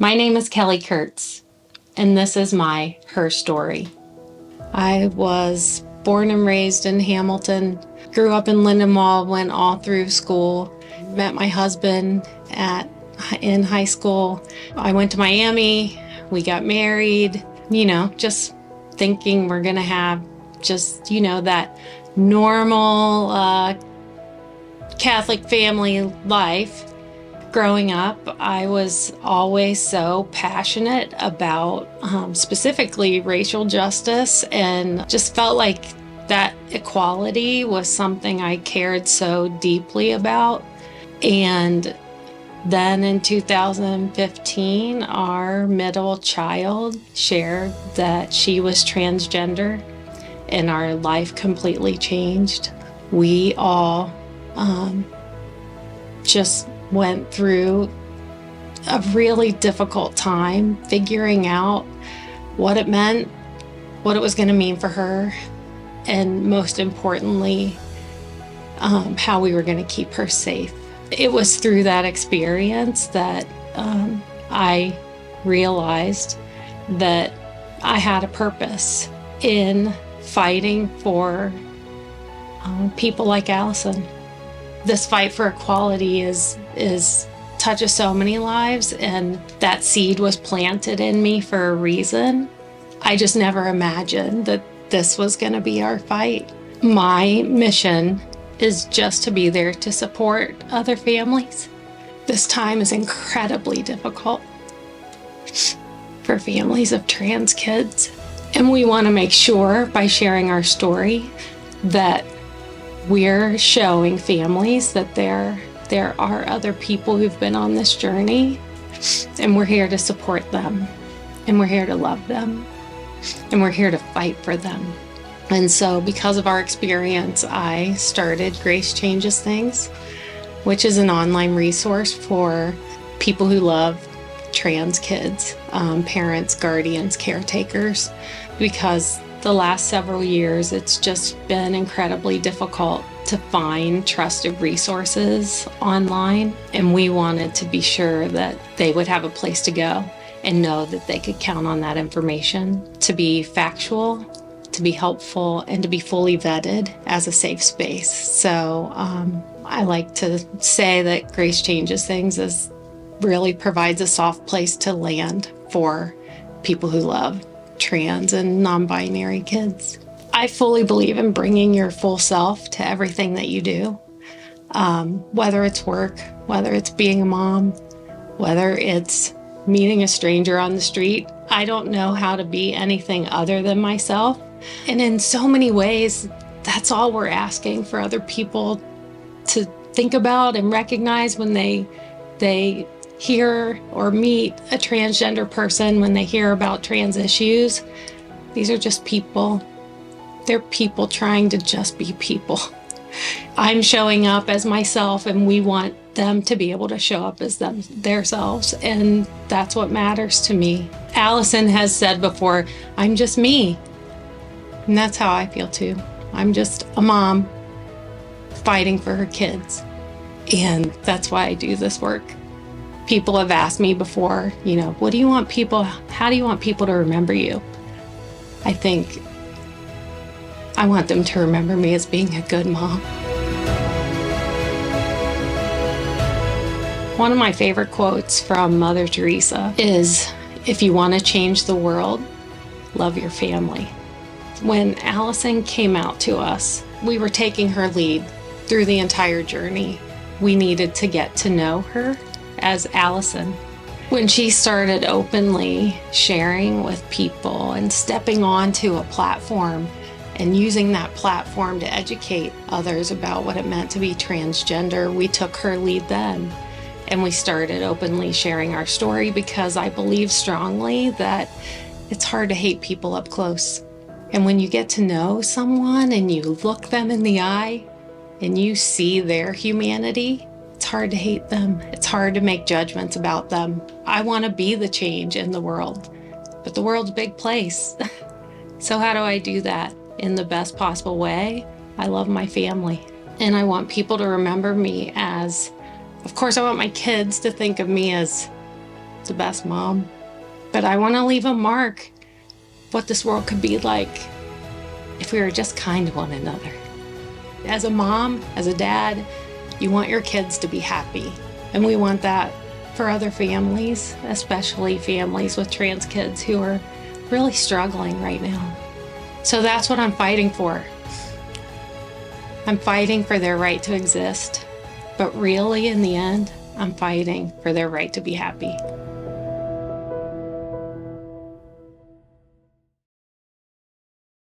My name is Kelli Kurtz, and this is my Her Story. I was born and raised in Hamilton, grew up in Lindenwold, went all through school, met my husband in high school. I went to Miami, we got married, just thinking we're gonna have just, that normal Catholic family life. Growing up, I was always so passionate about specifically racial justice, and just felt like that equality was something I cared so deeply about. And then in 2015, our middle child shared that she was transgender, and our life completely changed. We all just went through a really difficult time figuring out what it meant, what it was going to mean for her, and most importantly, how we were going to keep her safe. It was through that experience that I realized that I had a purpose in fighting for people like Allison. This fight for equality touches so many lives, and that seed was planted in me for a reason. I just never imagined that this was going to be our fight. My mission is just to be there to support other families. This time is incredibly difficult for families of trans kids, and we want to make sure by sharing our story that we're showing families that there are other people who've been on this journey, and we're here to support them, and we're here to love them, and we're here to fight for them. And so because of our experience, I started Grace Changes Things, which is an online resource for people who love trans kids, parents, guardians, caretakers, because the last several years, it's just been incredibly difficult to find trusted resources online. And we wanted to be sure that they would have a place to go and know that they could count on that information to be factual, to be helpful, and to be fully vetted as a safe space. So I like to say that Grace Changes Things really provides a soft place to land for people who love trans and non-binary kids. I fully believe in bringing your full self to everything that you do, whether it's work, whether it's being a mom, whether it's meeting a stranger on the street. I don't know how to be anything other than myself. And in so many ways, that's all we're asking for other people to think about and recognize when they hear or meet a transgender person, when they hear about trans issues. These are just people. They're people trying to just be people. I'm showing up as myself, and we want them to be able to show up as themselves, and that's what matters to me. Allison has said before, I'm just me. And that's how I feel too. I'm just a mom fighting for her kids. And that's why I do this work. People have asked me before, how do you want people to remember you? I think I want them to remember me as being a good mom. One of my favorite quotes from Mother Teresa is, if you want to change the world, love your family. When Allison came out to us, we were taking her lead through the entire journey. We needed to get to know her as Allison. When she started openly sharing with people and stepping onto a platform and using that platform to educate others about what it meant to be transgender, we took her lead then. And we started openly sharing our story, because I believe strongly that it's hard to hate people up close. And when you get to know someone and you look them in the eye and you see their humanity, it's hard to hate them. It's hard to make judgments about them. I want to be the change in the world, but the world's a big place. So how do I do that in the best possible way? I love my family, and I want people to remember me as, of course, I want my kids to think of me as the best mom. But I want to leave a mark what this world could be like if we were just kind to one another. As a mom, as a dad, you want your kids to be happy. And we want that for other families, especially families with trans kids who are really struggling right now. So that's what I'm fighting for. I'm fighting for their right to exist. But really, in the end, I'm fighting for their right to be happy.